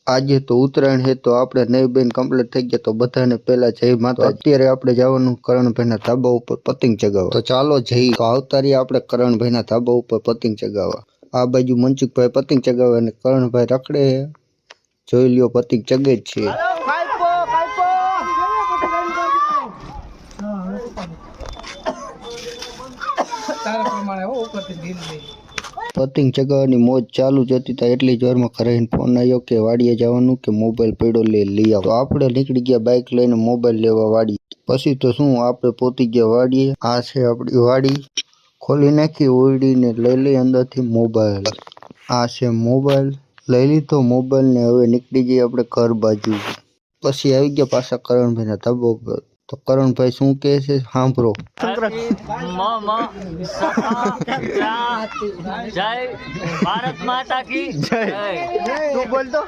આજે તો ઉત્તરાયણ છે તો આપણે નવી બેન કમ્પ્લીટ થઈ ગયા તો બધાને પહેલા જય માતા। અત્યારે આપણે જવાનું કરણભાઈના ધાબા ઉપર પતંગ ચગાવવા। તો ચાલો જઈ તો આવતારી આપણે કરણભાઈના ધાબા ઉપર પતંગ ચગાવવા। આ બાજુ મનસુખભાઈ પતંગ ચગાવે અને કરણભાઈ રખડે છે। જોઈ લ્યો પતંગ ચગે જ છે। પતંગ ચગાવવાની મોજ ચાલુ જ હતી ત્યાં એટલી જ વારમાં ઘરે ફોન આવ્યો કે વાડીએ જવાનું કે મોબાઈલ પડ્યો લઈ આવો। તો આપણે નીકળી ગયા બાઇક લઈને મોબાઈલ લેવા વાડી। પછી તો શું આપણે પહોંચી ગયા વાડીએ। આ છે આપણી વાડી। ખોલી નાખી ઓરડીને લઈ અંદરથી મોબાઈલ। આ છે મોબાઈલ લઈ લીધો મોબાઈલ ને હવે નીકળી જઈએ આપણે ઘર બાજુ। પછી આવી ગયા પાછા કરણભાઈના ધાબા ઉપર। તો કરણભાઈ શું કહે છે સાંભળો। जय भारत माता की जय। तू बोल दो।